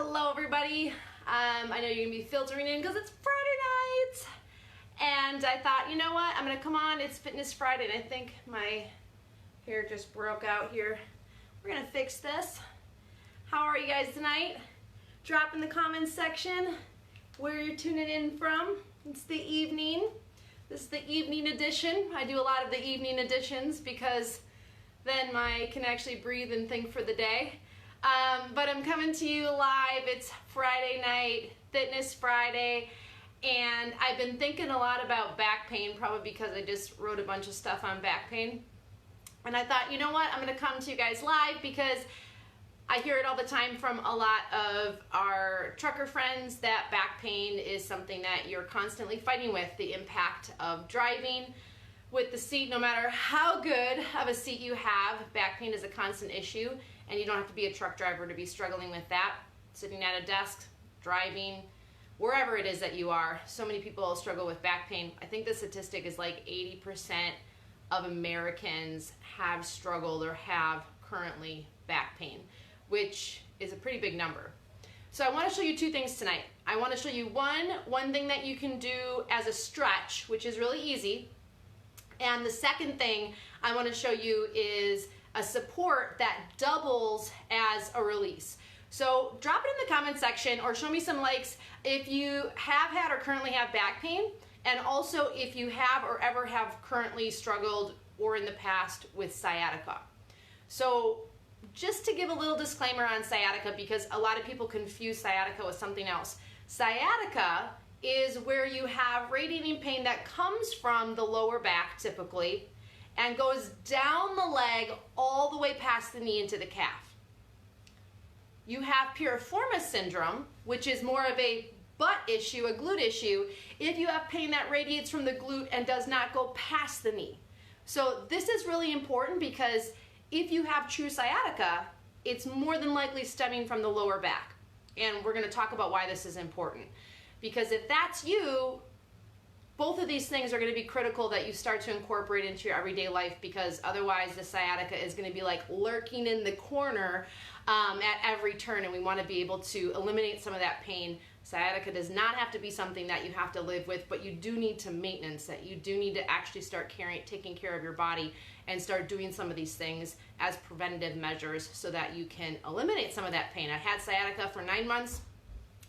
Hello everybody. I know you're gonna be filtering in because it's Friday night, and I thought, you know what, I'm gonna come on. It's Fitness Friday, and I think my hair just broke out here. We're gonna fix this. How are you guys tonight? Drop in the comments section where you're tuning in from. It's the evening. This is the evening edition. I do a lot of the evening editions because then I can actually breathe and think for the day. But I'm coming to you live. It's Friday night, Fitness Friday, and I've been thinking a lot about back pain, probably because I just wrote a bunch of stuff on back pain. And I thought, you know what, I'm going to come to you guys live because I hear it all the time from a lot of our trucker friends that back pain is something that you're constantly fighting with. The impact of driving with the seat, no matter how good of a seat you have, back pain is a constant issue, and you don't have to be a truck driver to be struggling with that. Sitting at a desk, driving, wherever it is that you are, so many people struggle with back pain. I think the statistic is like 80% of Americans have struggled or have currently back pain, which is a pretty big number. So I want to show you two things tonight. I want to show you one thing that you can do as a stretch, which is really easy. And the second thing I want to show you is a support that doubles as a release. So drop it in the comment section or show me some likes if you have had or currently have back pain, and also if you have or ever have currently struggled or in the past with sciatica. So just to give a little disclaimer on sciatica, because a lot of people confuse sciatica with something else. Sciatica is where you have radiating pain that comes from the lower back typically and goes down the leg all the way past the knee into the calf. You have piriformis syndrome, which is more of a butt issue, a glute issue, if you have pain that radiates from the glute and does not go past the knee. So this is really important because if you have true sciatica, it's more than likely stemming from the lower back. And we're going to talk about why this is important. Because if that's you, both of these things are going to be critical that you start to incorporate into your everyday life, because otherwise the sciatica is going to be like lurking in the corner at every turn, and we want to be able to eliminate some of that pain. Sciatica does not have to be something that you have to live with, but you do need to maintenance that. You do need to actually start taking care of your body and start doing some of these things as preventative measures so that you can eliminate some of that pain. I had sciatica for 9 months.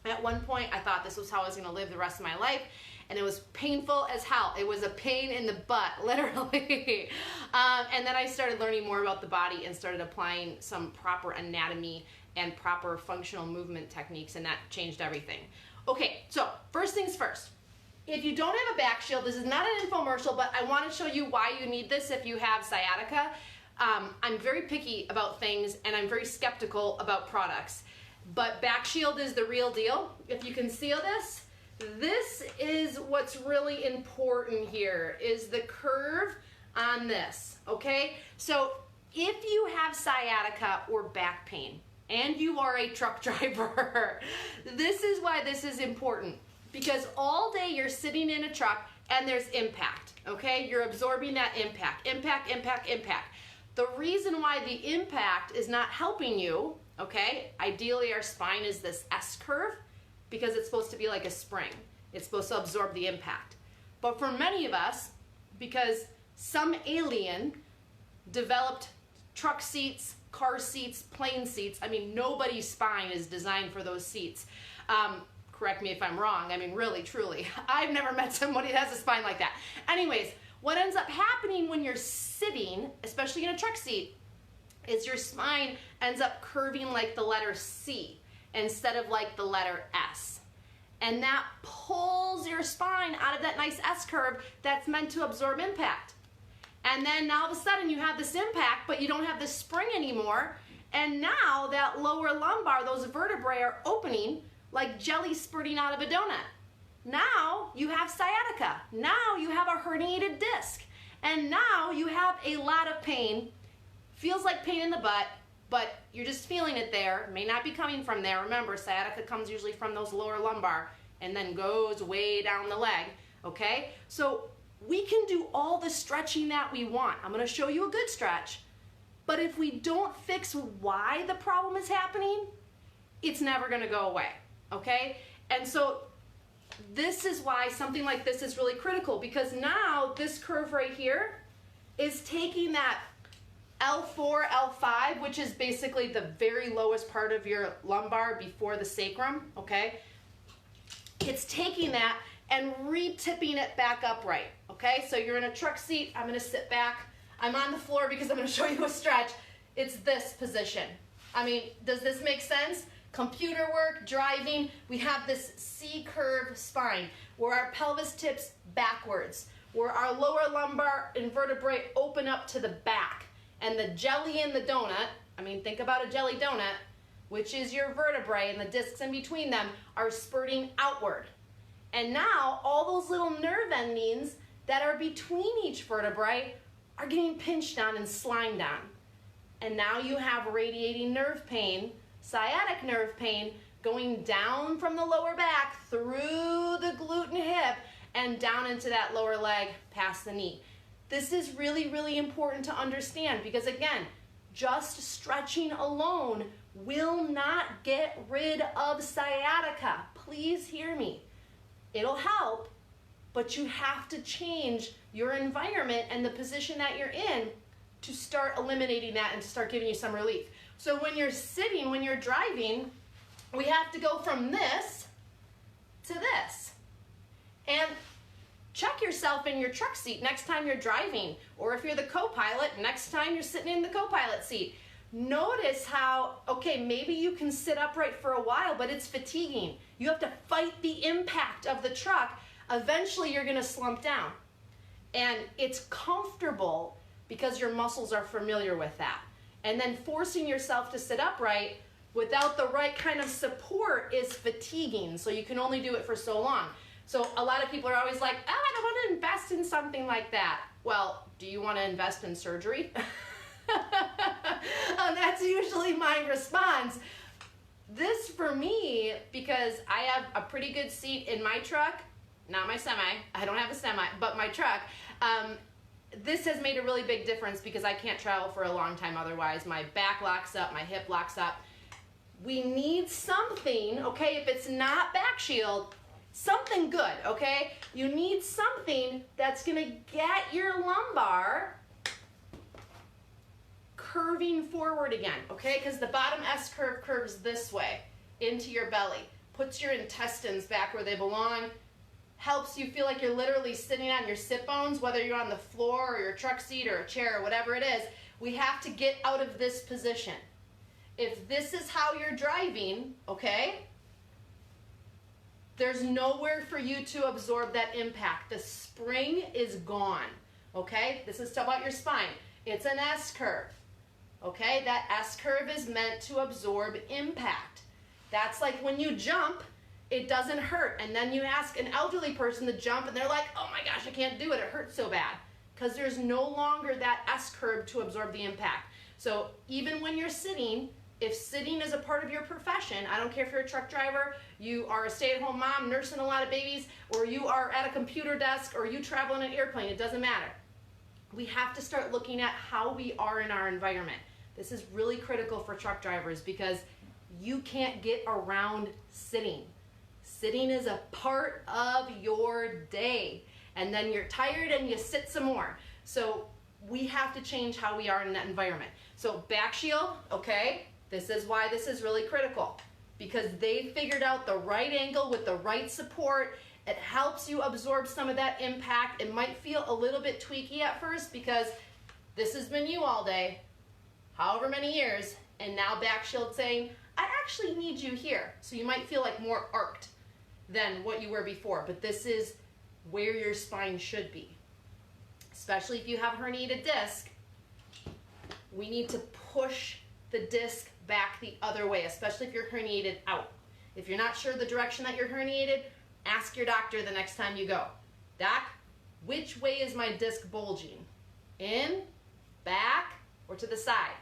At one point, I thought this was how I was going to live the rest of my life, and it was painful as hell. It was a pain in the butt, literally. And then I started learning more about the body and started applying some proper anatomy and proper functional movement techniques, and that changed everything. Okay, so first things first. If you don't have a back shield, this is not an infomercial, but I want to show you why you need this if you have sciatica. I'm very picky about things, and I'm very skeptical about products. But BackShield is the real deal. If you can see this, this is what's really important here, is the curve on this, okay? So if you have sciatica or back pain, and you are a truck driver, this is why this is important. Because all day you're sitting in a truck and there's impact, okay? You're absorbing that impact, impact, impact, impact. The reason why the impact is not helping you, okay, ideally our spine is this S curve because it's supposed to be like a spring. It's supposed to absorb the impact. But for many of us, because some alien developed truck seats, car seats, plane seats, I mean, nobody's spine is designed for those seats. Correct me if I'm wrong. I mean, really, truly. I've never met somebody that has a spine like that. Anyways, what ends up happening when you're sitting, especially in a truck seat, is your spine ends up curving like the letter C instead of like the letter S. And that pulls your spine out of that nice S curve that's meant to absorb impact. And then now all of a sudden you have this impact, but you don't have this spring anymore. And now that lower lumbar, those vertebrae are opening like jelly spurting out of a donut. Now you have sciatica. Now you have a herniated disc. And now you have a lot of pain. Feels like pain in the butt, but you're just feeling it there. May not be coming from there. Remember, sciatica comes usually from those lower lumbar and then goes way down the leg, okay? So we can do all the stretching that we want. I'm gonna show you a good stretch, but if we don't fix why the problem is happening, it's never going to go away, okay? And so this is why something like this is really critical, because now this curve right here is taking that L4, L5, which is basically the very lowest part of your lumbar before the sacrum, okay? It's taking that and re-tipping it back upright, okay? So you're in a truck seat, I'm gonna sit back. I'm on the floor because I'm gonna show you a stretch. It's this position. I mean, does this make sense? Computer work, driving, we have this C-curve spine where our pelvis tips backwards, where our lower lumbar and vertebrae open up to the back, and the jelly in the donut, I mean, think about a jelly donut, which is your vertebrae and the discs in between them are spurting outward. And now all those little nerve endings that are between each vertebrae are getting pinched on and slimed on. And now you have radiating nerve pain, sciatic nerve pain, going down from the lower back through the glute and hip and down into that lower leg past the knee. This is really, really important to understand because, again, just stretching alone will not get rid of sciatica. Please hear me. It'll help, but you have to change your environment and the position that you're in to start eliminating that and to start giving you some relief. So when you're sitting, when you're driving, we have to go from this to this. And check yourself in your truck seat next time you're driving, or if you're the co-pilot, next time you're sitting in the co-pilot seat. Notice how, okay, maybe you can sit upright for a while, but it's fatiguing. You have to fight the impact of the truck. Eventually you're gonna slump down. And it's comfortable because your muscles are familiar with that. And then forcing yourself to sit upright without the right kind of support is fatiguing, so you can only do it for so long. So a lot of people are always like, oh, I don't want to invest in something like that. Well, do you want to invest in surgery? That's usually my response. This for me, because I have a pretty good seat in my truck, not my semi, I don't have a semi, but my truck, this has made a really big difference because I can't travel for a long time otherwise. My back locks up, my hip locks up. We need something, okay, if it's not BackShield, something good, okay? You need something that's gonna get your lumbar curving forward again, okay? Because the bottom S curve curves this way into your belly, puts your intestines back where they belong, helps you feel like you're literally sitting on your sit bones, whether you're on the floor or your truck seat or a chair or whatever it is. We have to get out of this position. If this is how you're driving, okay, there's nowhere for you to absorb that impact. The spring is gone, okay? This is about your spine. It's an S curve, okay? That S curve is meant to absorb impact. That's like when you jump, it doesn't hurt. And then you ask an elderly person to jump and they're like, oh my gosh, I can't do it. It hurts so bad. Because there's no longer that S curve to absorb the impact. So even when you're sitting, if sitting is a part of your profession, I don't care if you're a truck driver, you are a stay-at-home mom nursing a lot of babies, or you are at a computer desk, or you travel in an airplane, it doesn't matter. We have to start looking at how we are in our environment. This is really critical for truck drivers because you can't get around sitting. Sitting is a part of your day. And then you're tired and you sit some more. So we have to change how we are in that environment. So BackShield, okay, this is why this is really critical. Because they figured out the right angle with the right support. It helps you absorb some of that impact. It might feel a little bit tweaky at first because this has been you all day, however many years, and now BackShield saying, I actually need you here. So you might feel like more arced than what you were before, but this is where your spine should be. Especially if you have herniated disc, we need to push the disc back the other way, especially if you're herniated out. If you're not sure the direction that you're herniated, ask your doctor the next time you go. Doc, which way is my disc bulging? In, back, or to the side?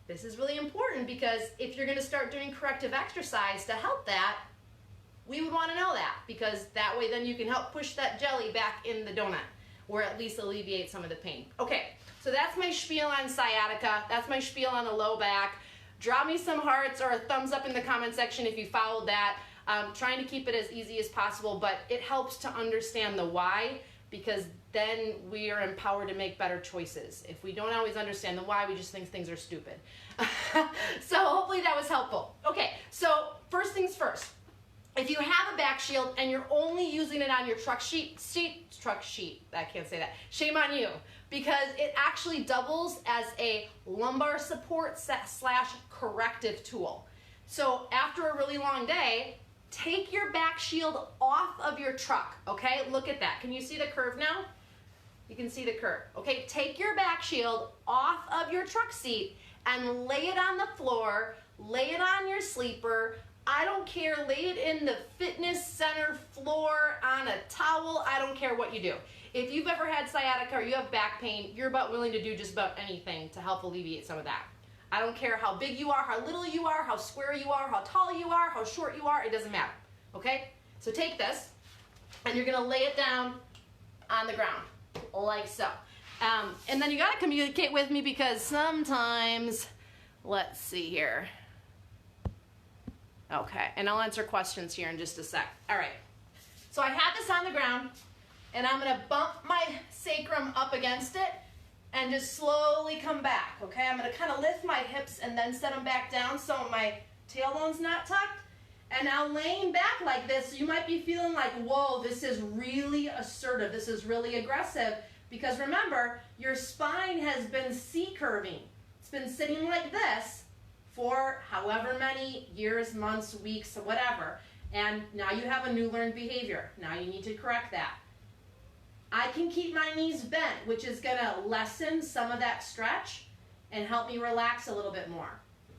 This is really important because if you're gonna start doing corrective exercise to help that, we would want to know that because that way then you can help push that jelly back in the donut or at least alleviate some of the pain. Okay, so that's my spiel on sciatica. That's my spiel on the low back. Drop me some hearts or a thumbs up in the comment section if you followed that. Trying to keep it as easy as possible, but it helps to understand the why, because then we are empowered to make better choices. If we don't always understand the why, we just think things are stupid. So hopefully that was helpful. Okay, so first things first. If you have a back shield and you're only using it on your truck sheet, I can't say that, shame on you, because it actually doubles as a lumbar support / corrective tool. So after a really long day, take your back shield off of your truck, okay? Look at that. Can you see the curve now? You can see the curve. Okay, take your back shield off of your truck seat and lay it on the floor, lay it on your sleeper. I don't care, lay it in the fitness center floor, on a towel, I don't care what you do. If you've ever had sciatica or you have back pain, you're about willing to do just about anything to help alleviate some of that. I don't care how big you are, how little you are, how square you are, how tall you are, how short you are, it doesn't matter, okay? So take this, and you're gonna lay it down on the ground, like so. And then you gotta communicate with me because sometimes, let's see here. Okay, and I'll answer questions here in just a sec. All right, so I have this on the ground, and I'm gonna bump my sacrum up against it and just slowly come back, okay? I'm gonna kind of lift my hips and then set them back down so my tailbone's not tucked. And now laying back like this, you might be feeling like, whoa, this is really assertive, this is really aggressive, because remember, your spine has been C-curving. It's been sitting like this for however many years, months, weeks, whatever. And now you have a new learned behavior. Now you need to correct that. I can keep my knees bent, which is gonna lessen some of that stretch and help me relax a little bit more.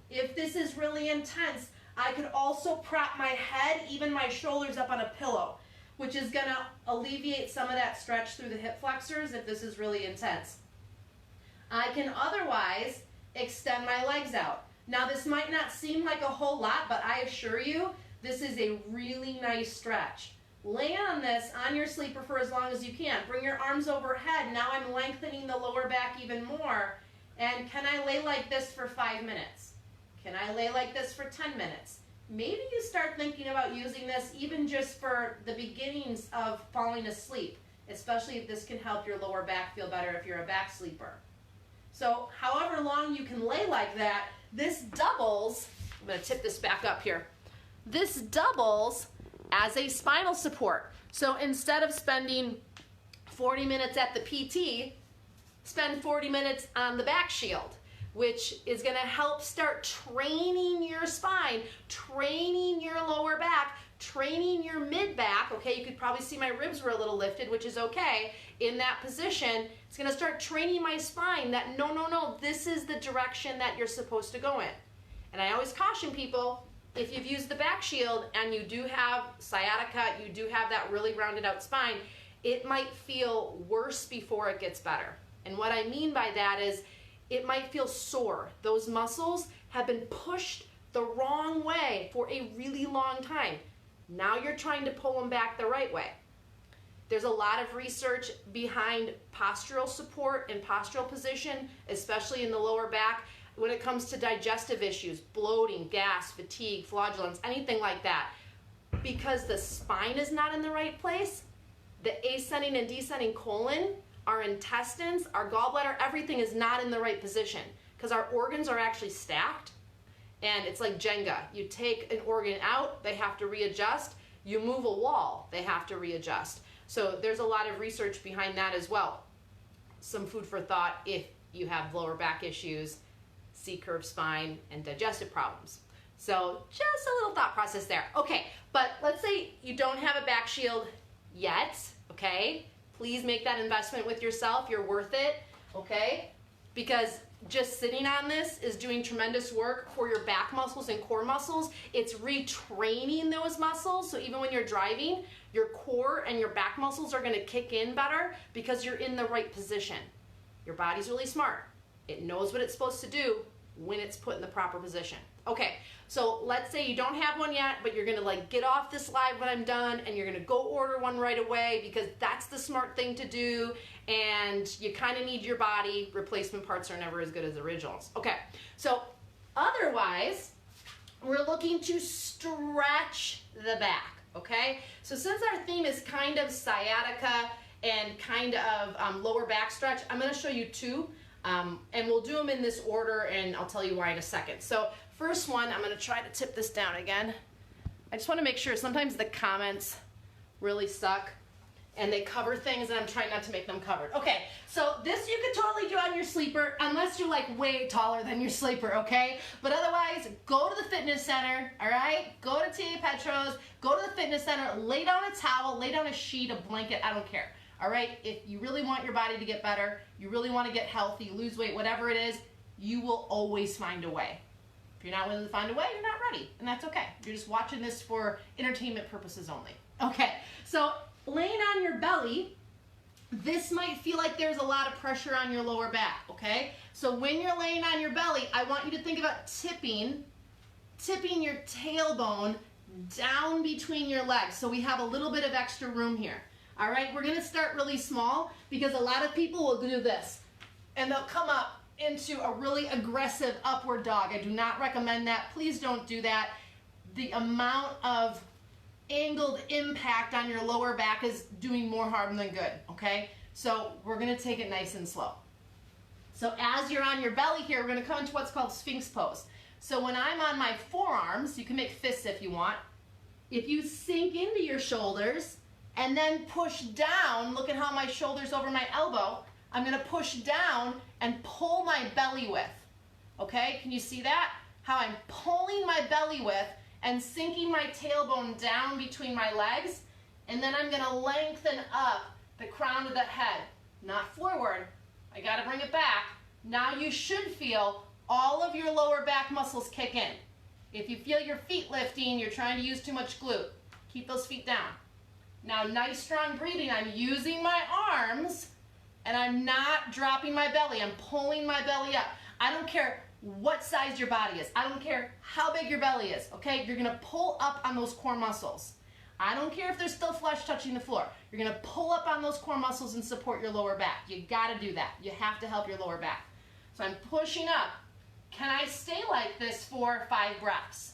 If this is really intense, I could also prop my head, even my shoulders up on a pillow, which is gonna alleviate some of that stretch through the hip flexors if this is really intense. I can otherwise extend my legs out. Now this might not seem like a whole lot, but I assure you, this is a really nice stretch. Lay on this on your sleeper for as long as you can. Bring your arms overhead. Now I'm lengthening the lower back even more. And can I lay like this for 5 minutes? Can I lay like this for 10 minutes? Maybe you start thinking about using this even just for the beginnings of falling asleep, especially if this can help your lower back feel better if you're a back sleeper. So however long you can lay like that, this doubles, I'm going to tip this back up here, this doubles as a spinal support. So instead of spending 40 minutes at the PT, spend 40 minutes on the back shield, which is going to help start training your spine, training your lower back, training your mid-back. Okay, you could probably see my ribs were a little lifted, which is okay. In that position, it's going to start training my spine that no, this is the direction that you're supposed to go in. And I always caution people, if you've used the back shield and you do have sciatica, you do have that really rounded out spine, it might feel worse before it gets better. And what I mean by that is it might feel sore. Those muscles have been pushed the wrong way for a really long time. Now you're trying to pull them back the right way. There's a lot of research behind postural support and postural position, especially in the lower back, when it comes to digestive issues, bloating, gas, fatigue, flatulence, anything like that. Because the spine is not in the right place, the ascending and descending colon, our intestines, our gallbladder, everything is not in the right position because our organs are actually stacked, and it's like Jenga. You take an organ out, they have to readjust. You move a wall, they have to readjust. So there's a lot of research behind that as well. Some food for thought if you have lower back issues, C-curve spine, and digestive problems. So just a little thought process there. Okay, but let's say you don't have a back shield yet, okay? Please make that investment with yourself. You're worth it, okay? Because just sitting on this is doing tremendous work for your back muscles and core muscles. It's retraining those muscles. So even when you're driving, your core and your back muscles are gonna kick in better because you're in the right position. Your body's really smart. It knows what it's supposed to do when it's put in the proper position. Okay, so let's say you don't have one yet, but you're gonna like get off this live when I'm done and you're gonna go order one right away because that's the smart thing to do, and you kind of need your body. Replacement parts are never as good as originals. Okay, so Otherwise, we're looking to stretch the back, okay? So since our theme is kind of sciatica and kind of lower back stretch, I'm gonna show you two, and we'll do them in this order, and I'll tell you why in a second. So first one, I'm gonna try to tip this down again. I just wanna make sure, sometimes the comments really suck, and they cover things, and I'm trying not to make them covered. Okay, so this you could totally do on your sleeper, unless you're like way taller than your sleeper, okay? But otherwise, go to the fitness center, all right? Go to T.A. Petro's, go to the fitness center, lay down a towel, lay down a sheet, a blanket, I don't care, all right? If you really want your body to get better, you really want to get healthy, lose weight, whatever it is, you will always find a way. If you're not willing to find a way, you're not ready, and that's okay. You're just watching this for entertainment purposes only. Okay, so laying on your belly, this might feel like there's a lot of pressure on your lower back, okay? So when you're laying on your belly, I want you to think about tipping your tailbone down between your legs so we have a little bit of extra room here. All right, we're gonna start really small because a lot of people will do this and they'll come up into a really aggressive upward dog. I do not recommend that. Please don't do that. The amount of angled impact on your lower back is doing more harm than good, okay? So we're gonna take it nice and slow. So as you're on your belly here, we're gonna come into what's called Sphinx pose. So when I'm on my forearms, you can make fists if you want. If you sink into your shoulders and then push down, look at how my shoulder's over my elbow, I'm gonna push down and pull my belly width, okay? Can you see that? How I'm pulling my belly width and sinking my tailbone down between my legs, and then I'm gonna lengthen up the crown of the head, not forward. I gotta bring it back. Now you should feel all of your lower back muscles kick in. If you feel your feet lifting, you're trying to use too much glute, keep those feet down. Now nice strong breathing, I'm using my arms, and I'm not dropping my belly, I'm pulling my belly up. I don't care what size your body is. I don't care how big your belly is, okay? You're gonna pull up on those core muscles. I don't care if there's still flesh touching the floor. You're gonna pull up on those core muscles and support your lower back. You gotta do that. You have to help your lower back. So I'm pushing up. Can I stay like this for 5 breaths?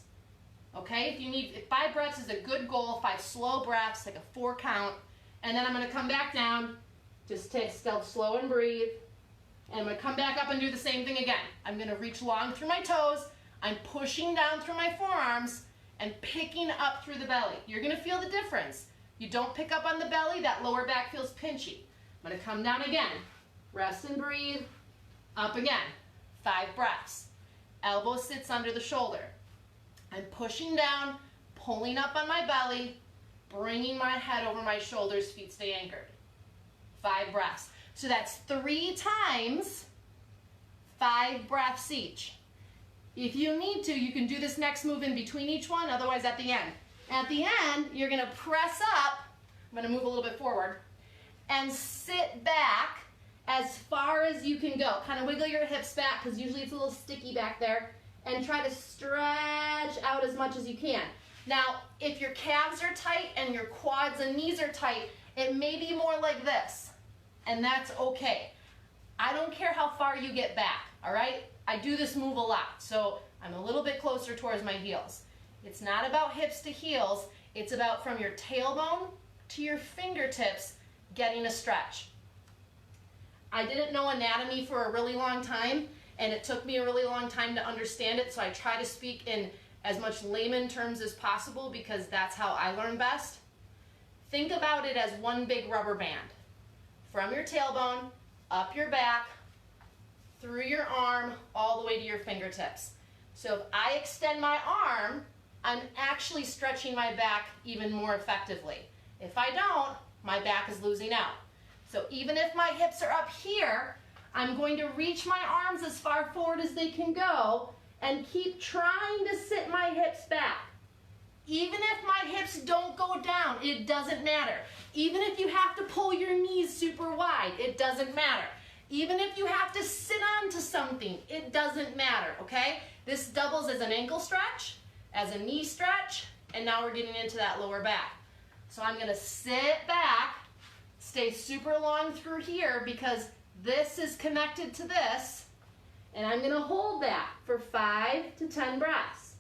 Okay, if you need, 5 breaths is a good goal, 5 slow breaths, like a 4 count, and then I'm gonna come back down, just take slow and breathe. And I'm gonna come back up and do the same thing again. I'm gonna reach long through my toes, I'm pushing down through my forearms, and picking up through the belly. You're gonna feel the difference. You don't pick up on the belly, that lower back feels pinchy. I'm gonna come down again. Rest and breathe, up again. 5 breaths. Elbow sits under the shoulder. I'm pushing down, pulling up on my belly, bringing my head over my shoulders, feet stay anchored. 5 breaths. So that's 3 times 5 breaths each. If you need to, you can do this next move in between each one, otherwise at the end. At the end, you're gonna press up, I'm gonna move a little bit forward, and sit back as far as you can go. Kind of wiggle your hips back, because usually it's a little sticky back there, and try to stretch out as much as you can. Now, if your calves are tight and your quads and knees are tight, it may be more like this. And that's okay. I don't care how far you get back, all right? I do this move a lot, so I'm a little bit closer towards my heels. It's not about hips to heels, it's about from your tailbone to your fingertips getting a stretch. I didn't know anatomy for a really long time, and it took me a really long time to understand it, so I try to speak in as much layman terms as possible because that's how I learn best. Think about it as one big rubber band. From your tailbone, up your back, through your arm, all the way to your fingertips. So if I extend my arm, I'm actually stretching my back even more effectively. If I don't, my back is losing out. So even if my hips are up here, I'm going to reach my arms as far forward as they can go and keep trying to sit my hips back. Even if my hips don't go down, it doesn't matter. Even if you have to pull your knees super wide, it doesn't matter. Even if you have to sit onto something, it doesn't matter, okay? This doubles as an ankle stretch, as a knee stretch, and now we're getting into that lower back. So I'm gonna sit back, stay super long through here because this is connected to this, And I'm gonna hold that for 5 to 10 breaths.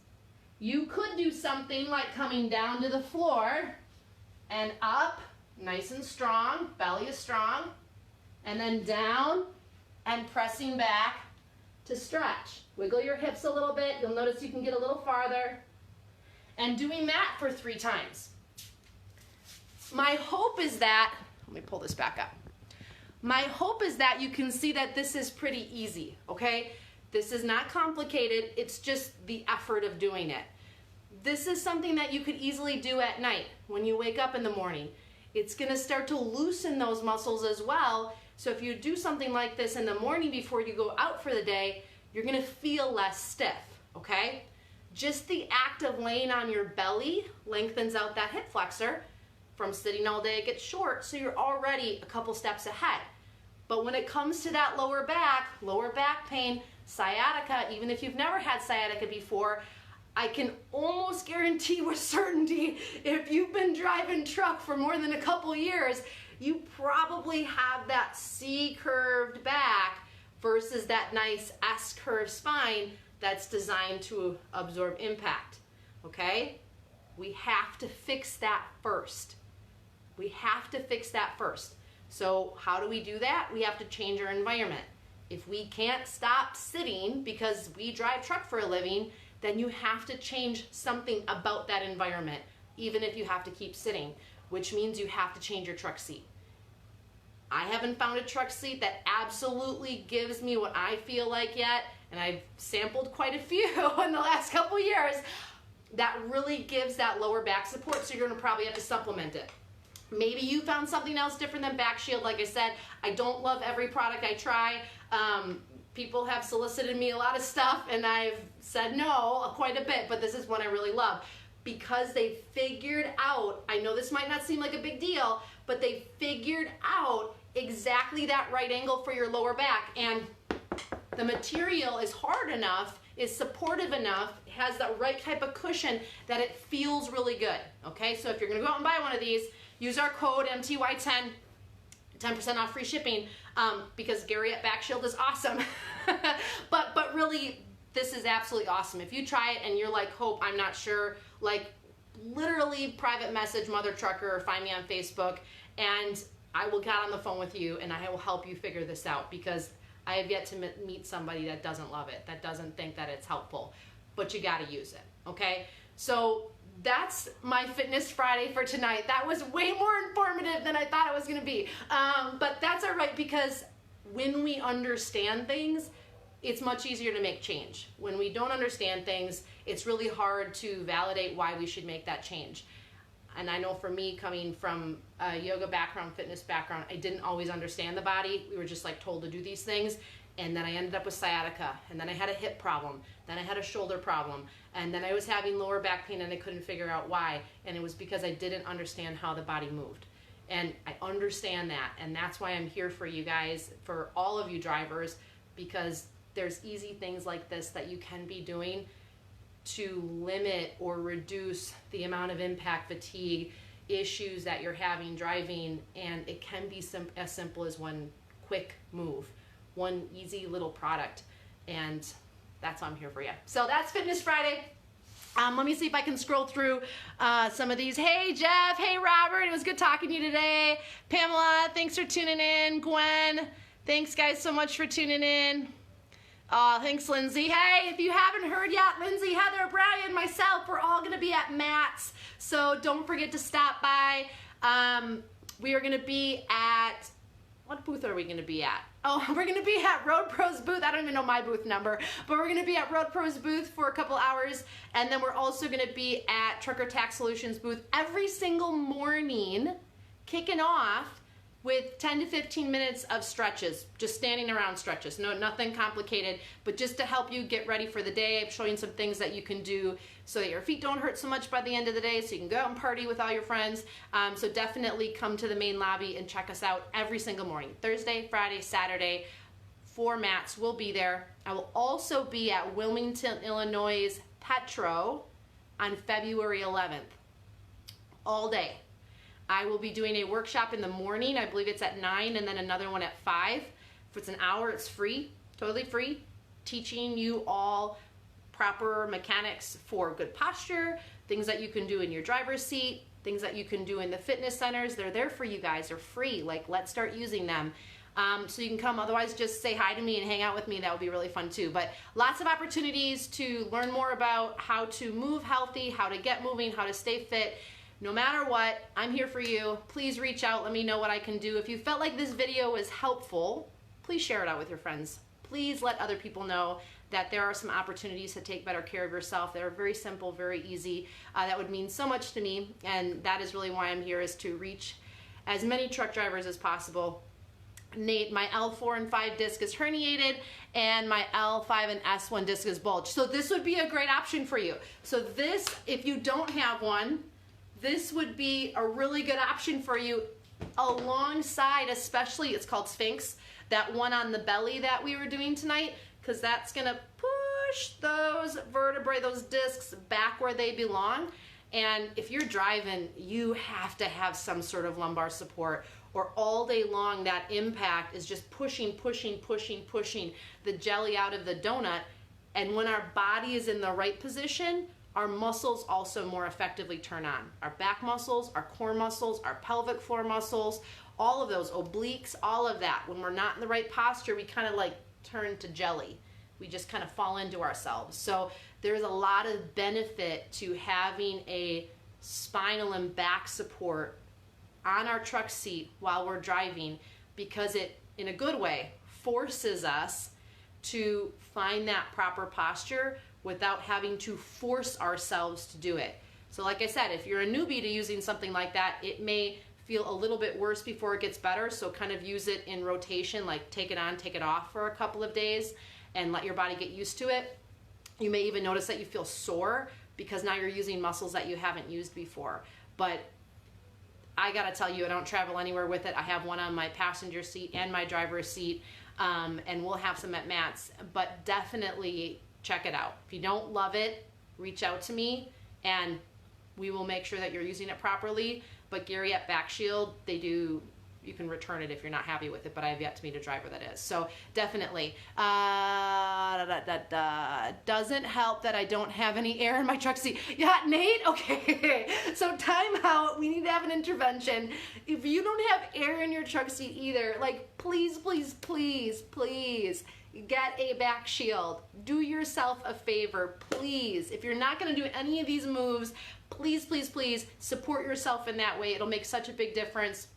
You could do something like coming down to the floor and up, nice and strong, belly is strong, and then down and pressing back to stretch. Wiggle your hips a little bit. You'll notice you can get a little farther. And doing that for 3 times. My hope is that, let me pull this back up. My hope is that you can see that this is pretty easy, okay? This is not complicated, it's just the effort of doing it. This is something that you could easily do at night when you wake up in the morning. It's gonna start to loosen those muscles as well. So if you do something like this in the morning before you go out for the day, you're gonna feel less stiff, okay? Just the act of laying on your belly lengthens out that hip flexor. From sitting all day, it gets short, so you're already a couple steps ahead. But when it comes to that lower back pain, sciatica, even if you've never had sciatica before, I can almost guarantee with certainty, if you've been driving truck for more than a couple years, you probably have that C-curved back versus that nice S-curved spine that's designed to absorb impact, okay? We have to fix that first. We have to fix that first. So how do we do that? We have to change our environment. If we can't stop sitting because we drive truck for a living, then you have to change something about that environment, even if you have to keep sitting, which means you have to change your truck seat. I haven't found a truck seat that absolutely gives me what I feel like yet, and I've sampled quite a few in the last couple years, that really gives that lower back support, so you're gonna probably have to supplement it. Maybe you found something else different than BackShield. Like I said, I don't love every product I try. People have solicited me a lot of stuff and I've said no quite a bit, but this is one I really love because they figured out, I know this might not seem like a big deal, but they figured out exactly that right angle for your lower back, and the material is hard enough, is supportive enough, has that right type of cushion that it feels really good, okay? So if you're gonna go out and buy one of these, use our code MTY10, 10% off free shipping, because Gary at BackShield is awesome. but really, this is absolutely awesome. If you try it and you're like, Hope, I'm not sure, like literally private message Mother Trucker or find me on Facebook, and I will get on the phone with you and I will help you figure this out, because I have yet to meet somebody that doesn't love it, that doesn't think that it's helpful, but you gotta use it, okay? So that's my Fitness Friday for tonight. That was way more informative than I thought it was gonna be. But that's all right, because when we understand things, it's much easier to make change. When we don't understand things, it's really hard to validate why we should make that change. And I know for me, coming from a yoga background, fitness background, I didn't always understand the body. We were just like told to do these things. And then I ended up with sciatica, and then I had a hip problem, then I had a shoulder problem, and then I was having lower back pain and I couldn't figure out why. And it was because I didn't understand how the body moved. And I understand that, and that's why I'm here for you guys, for all of you drivers, because there's easy things like this that you can be doing to limit or reduce the amount of impact fatigue issues that you're having driving, and it can be as simple as one quick move, one easy little product, and that's why I'm here for you. So that's Fitness Friday. Let me see if I can scroll through some of these. Hey Jeff, hey Robert, it was good talking to you today. Pamela, thanks for tuning in. Gwen, thanks guys so much for tuning in. Thanks, Lindsay. Hey, if you haven't heard yet, Lindsay, Heather, Brian, myself, we're all going to be at Matt's, so don't forget to stop by. We are going to be at, what booth are we going to be at? Oh, we're going to be at Road Pro's booth. I don't even know my booth number, but we're going to be at Road Pro's booth for a couple hours, and then we're also going to be at Trucker Tax Solutions booth every single morning, kicking off with 10 to 15 minutes of stretches, just standing around stretches. No, nothing complicated, but just to help you get ready for the day. I'm showing some things that you can do so that your feet don't hurt so much by the end of the day, so you can go out and party with all your friends. So definitely come to the main lobby and check us out every single morning. Thursday, Friday, Saturday, 4 mats will be there. I will also be at Wilmington, Illinois' Petro on February 11th, all day. I will be doing a workshop in the morning. I believe it's at 9, and then another one at 5. If it's an hour, it's free, totally free. teaching you all proper mechanics for good posture, things that you can do in your driver's seat, things that you can do in the fitness centers. They're there for you guys. They're free. Like, let's start using them. So you can come, otherwise just say hi to me and hang out with me. That would be really fun too. But lots of opportunities to learn more about how to move healthy, how to get moving, how to stay fit. No matter what, I'm here for you. Please reach out. Let me know what I can do. If you felt like this video was helpful, please share it out with your friends. Please let other people know that there are some opportunities to take better care of yourself that are very simple, very easy. That would mean so much to me, and that is really why I'm here, is to reach as many truck drivers as possible. Nate, my L4 and 5 disc is herniated, and my L5 and S1 disc is bulged. So this would be a great option for you. So this, if you don't have one, this would be a really good option for you alongside, especially, it's called Sphinx, that one on the belly that we were doing tonight, because that's gonna push those vertebrae, those discs back where they belong. And if you're driving, you have to have some sort of lumbar support, or all day long that impact is just pushing the jelly out of the donut. And when our body is in the right position, our muscles also more effectively turn on. Our back muscles, our core muscles, our pelvic floor muscles, all of those, obliques, all of that. When we're not in the right posture, we kind of like turn to jelly. We just kind of fall into ourselves. So there's a lot of benefit to having a spinal and back support on our truck seat while we're driving, because it, in a good way, forces us to find that proper posture without having to force ourselves to do it. So like I said, if you're a newbie to using something like that, it may feel a little bit worse before it gets better. So kind of use it in rotation, like take it on, take it off for a couple of days and let your body get used to it. You may even notice that you feel sore because now you're using muscles that you haven't used before. But I gotta tell you, I don't travel anywhere with it. I have one on my passenger seat and my driver's seat, and we'll have some at Matt's, but definitely check it out. If you don't love it, reach out to me and we will make sure that you're using it properly. But Gary at BackShield, you can return it if you're not happy with it, but I have yet to meet a driver that is. So definitely. Doesn't help that I don't have any air in my truck seat. Yeah, Nate? Okay. So time out. We need to have an intervention. If you don't have air in your truck seat either, like please, please, please, please get a BackShield. Do yourself a favor, please. If you're not gonna do any of these moves, please, please, please support yourself in that way. It'll make such a big difference.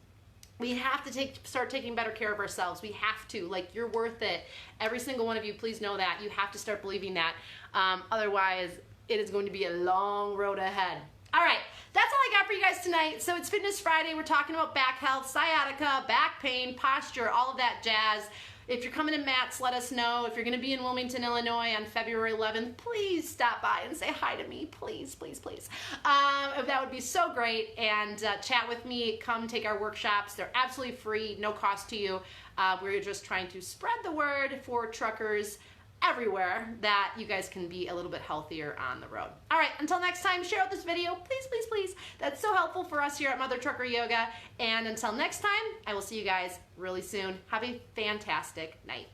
We have to start taking better care of ourselves. We have to. Like, you're worth it. Every single one of you, please know that. You have to start believing that. Otherwise, it is going to be a long road ahead. All right, that's all I got for you guys tonight. So it's Fitness Friday. We're talking about back health, sciatica, back pain, posture, all of that jazz. If you're coming to Matt's, let us know. If you're going to be in Wilmington, Illinois on February 11th, please stop by and say hi to me. Please, please, please. That would be so great. And chat with me. Come take our workshops. They're absolutely free, no cost to you. We're just trying to spread the word for truckers everywhere that you guys can be a little bit healthier on the road. All right, until next time, share out this video, please, please, please. That's so helpful for us here at Mother Trucker Yoga. And until next time, I will see you guys really soon. Have a fantastic night.